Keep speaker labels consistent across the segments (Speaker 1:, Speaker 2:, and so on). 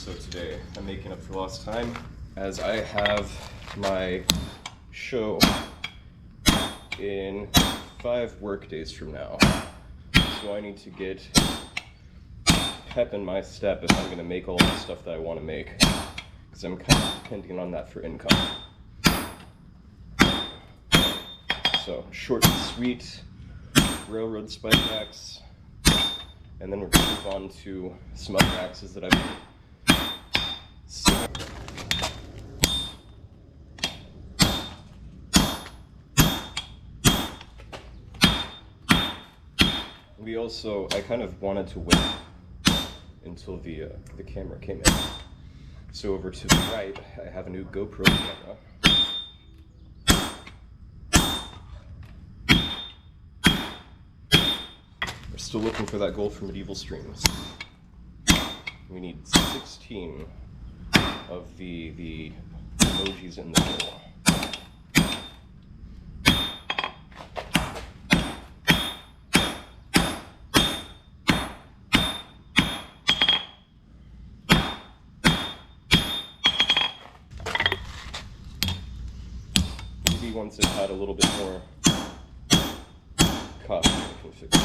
Speaker 1: So today I'm making up for lost time as I have my show in 5 work days from now. So I need to get pep in my step if I'm going to make all the stuff that I want to make, because I'm kind of depending on that for income. So short and sweet, railroad spike axe, and then we're going to move on to some other axes that I've made. I kind of wanted to wait until the camera came in. So over to the right, I have a new GoPro camera. We're still looking for that gold for medieval streams. We need 16 of the emojis in the middle. Once it had a little bit more copy, I can fix it.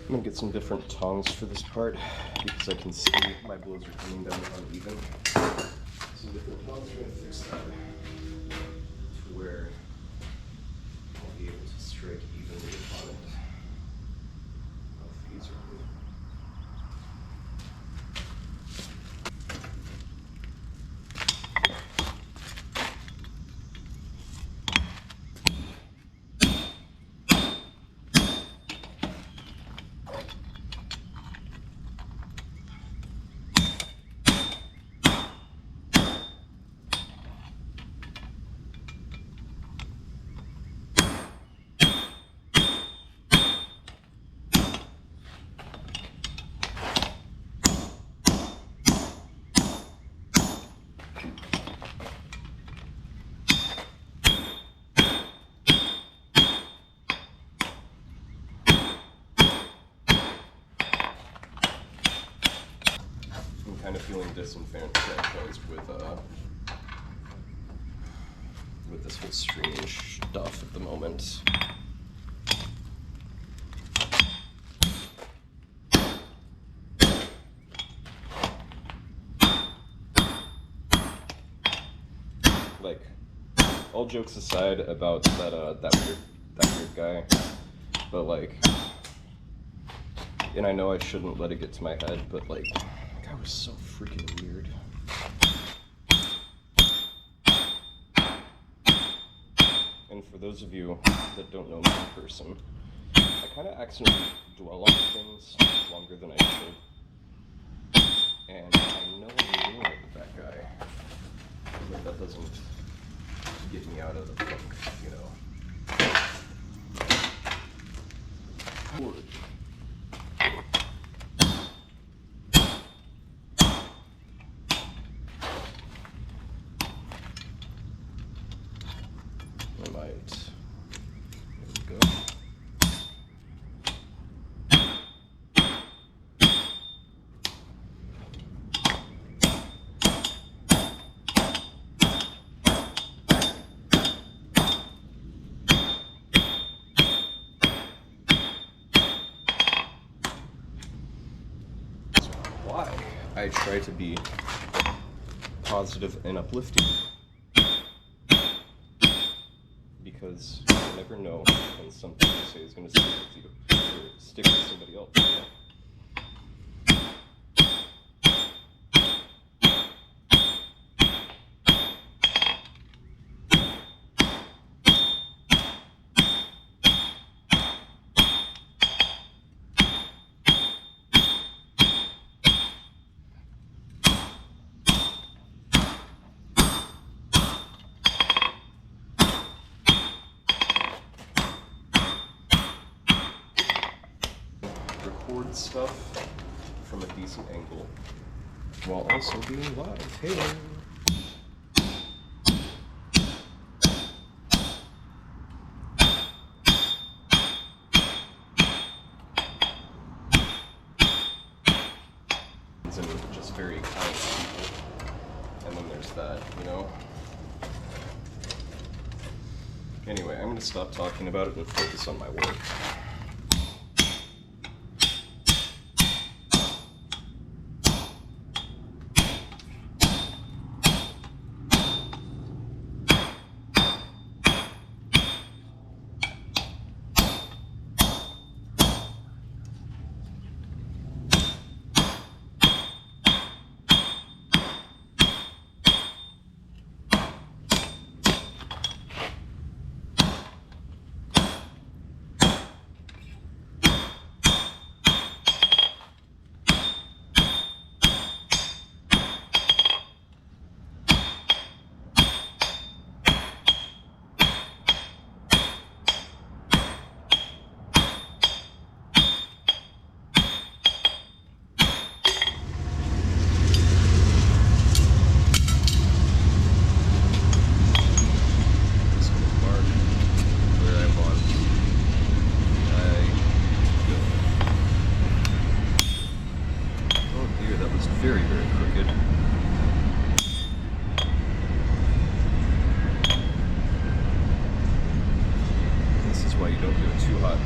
Speaker 1: I'm gonna get some different tongs for this part because I can see my blows are coming down uneven. Some different tongs are gonna fix that to where I'll be able to strike evenly upon it. Both these are good. Kind of feeling disenfranchised with this whole strange stuff at the moment. Like, all jokes aside about that weird guy, but like, and I know I shouldn't let it get to my head, but like, that was so freaking weird. And for those of you that don't know me in person, I kind of accidentally dwell on things longer than I should. And I know I'm doing it with that guy, but that doesn't get me out of the funk, you know. I try to be positive and uplifting, because you never know when something you say is going to stick with you, or stick with somebody else. record stuff from a decent angle while also being live. Hey! And just very kind people. And then there's that, you know? Anyway, I'm going to stop talking about it and focus on my work. Very, very crooked. This is why you don't do it too hot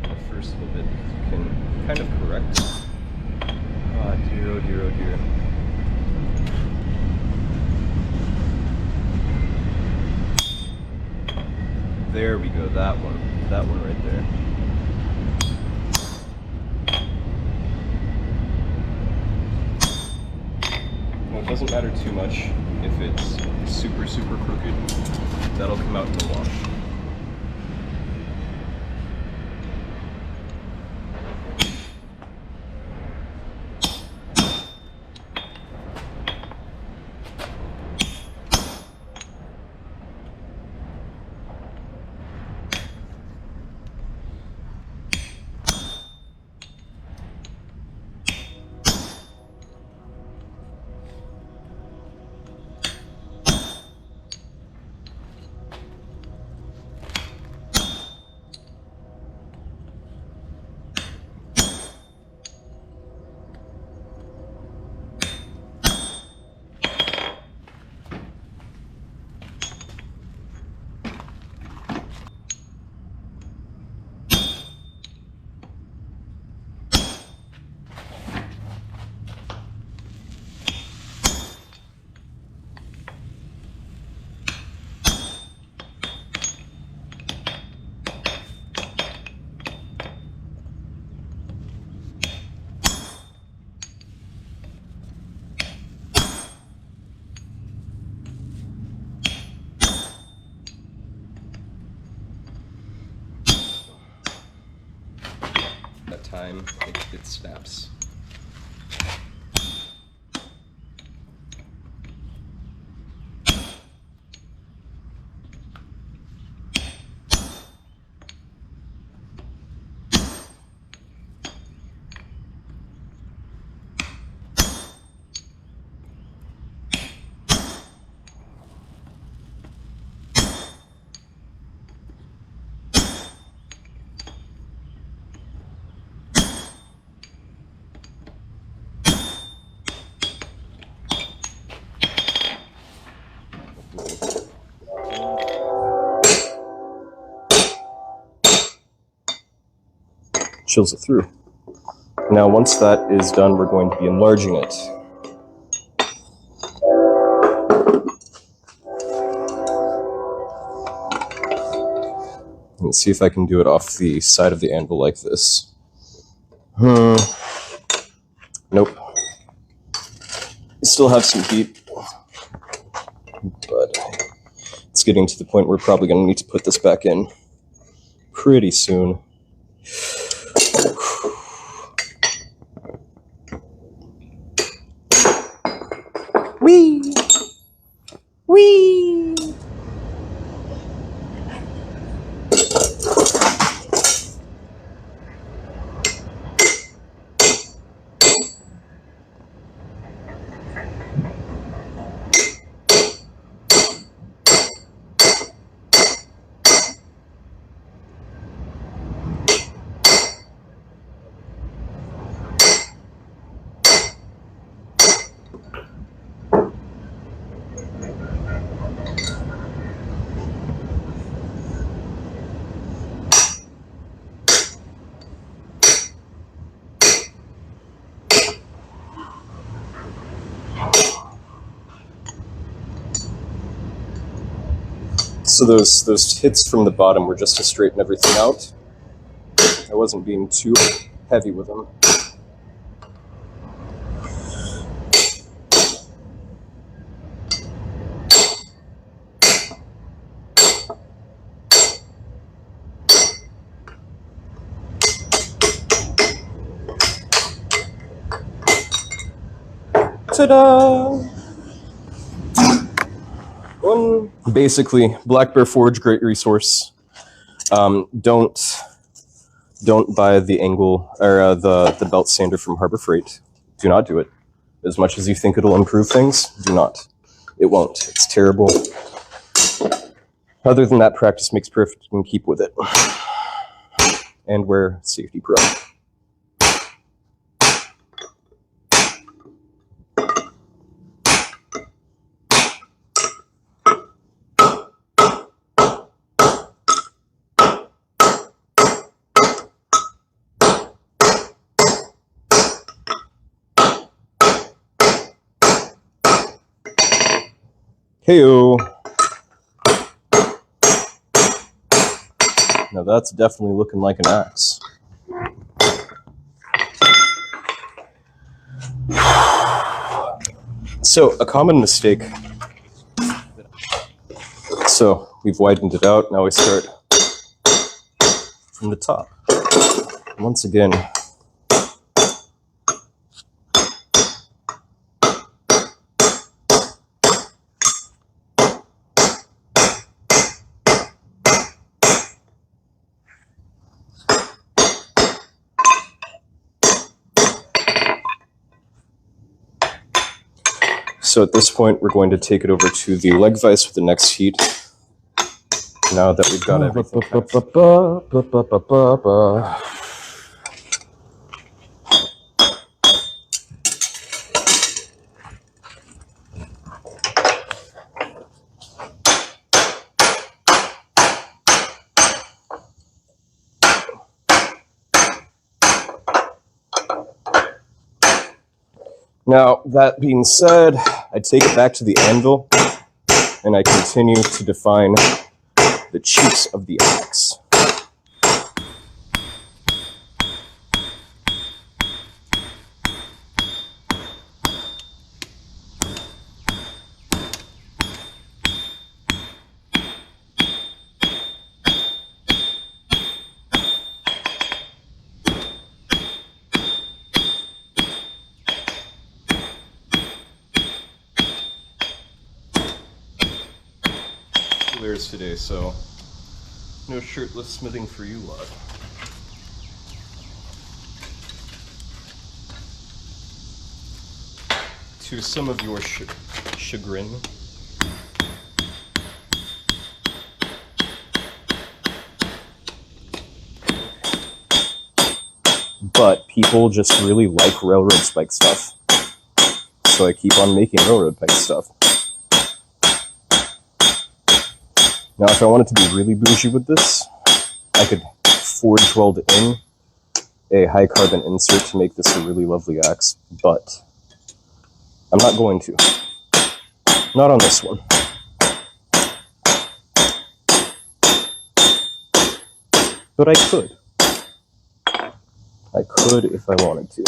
Speaker 1: in the first little bit, because you can kind of correct. Oh dear, oh dear, oh dear. There we go, that one right there. It doesn't matter too much if it's super, super crooked. That'll come out in the wash. Time it snaps. Chills it through. Now once that is done, we're going to be enlarging it. Let's see if I can do it off the side of the anvil like this. Nope. We still have some heat, but it's getting to the point where we're probably going to need to put this back in pretty soon. Whee! Whee! So those hits from the bottom were just to straighten everything out. I wasn't being too heavy with them. Ta-da! Basically, Black Bear Forge, great resource. Don't buy the angle or the belt sander from Harbor Freight. Do not do it. As much as you think it'll improve things, do not. It won't. It's terrible. Other than that, practice makes perfect, and keep with it. And wear Safety Pro. Heyo. Now that's definitely looking like an axe. So, a common mistake. So, we've widened it out. Now we start from the top. Once again, so at this point, we're going to take it over to the leg vise with the next heat. Now that we've got everything Now, that being said, I take it back to the anvil, and I continue to define the cheeks of the axe. Today, so no shirtless smithing for you lot. To some of your chagrin, but people just really like railroad spike stuff, so I keep on making railroad spike stuff. Now, if I wanted to be really bougie with this, I could forge weld in a high carbon insert to make this a really lovely axe, but I'm not going to. Not on this one. But I could. I could if I wanted to.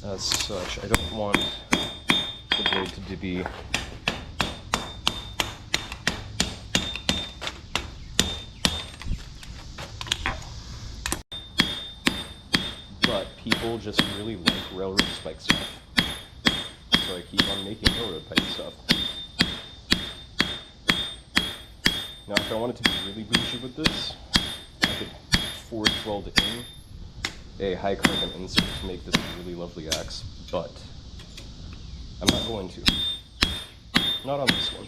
Speaker 1: As such, I don't want the blade to be but people just really like railroad spike stuff, so I keep on making railroad pipe stuff. Now, if I wanted to be really bougie with this, I could forge weld in a high carbon insert to make this a really lovely axe, but I'm not going to. Not on this one.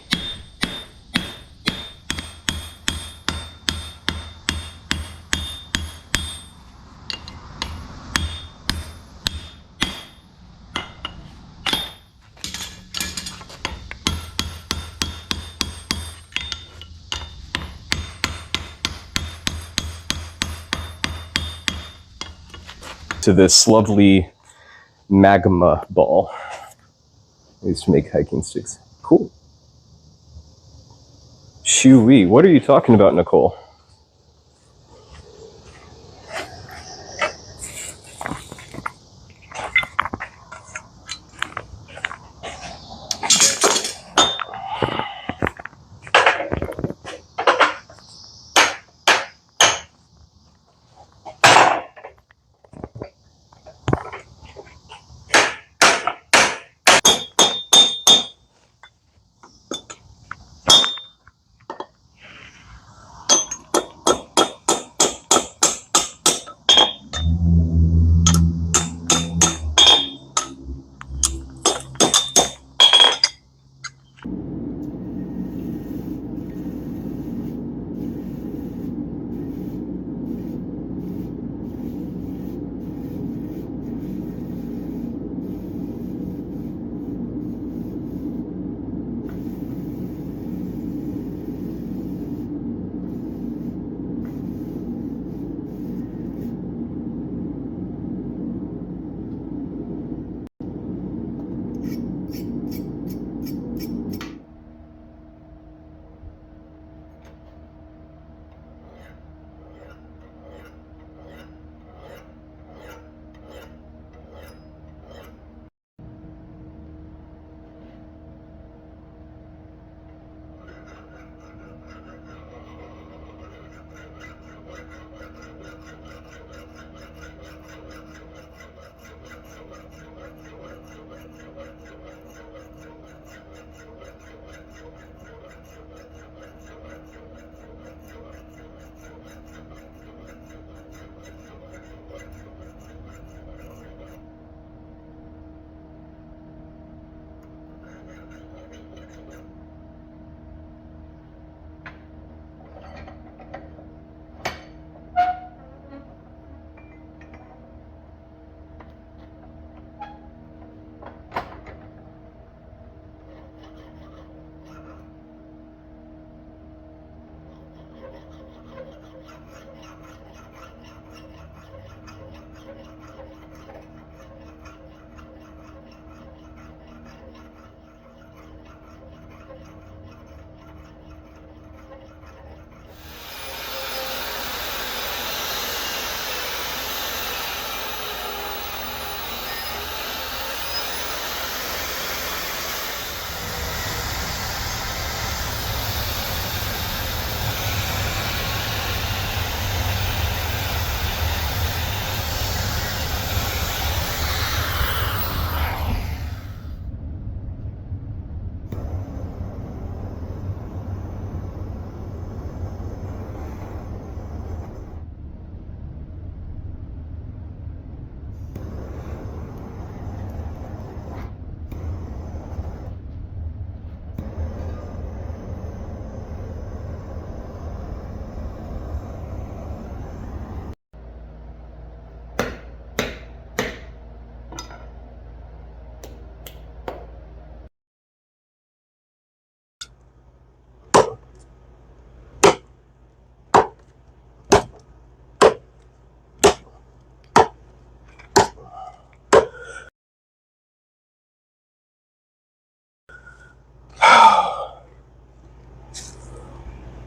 Speaker 1: to this lovely magma ball. I used to make hiking sticks. Cool. Shoo-wee. What are you talking about, Nicole?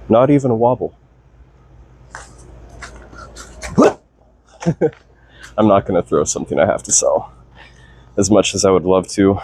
Speaker 1: Not even a wobble. I'm not going to throw something I have to sell. As much as I would love to,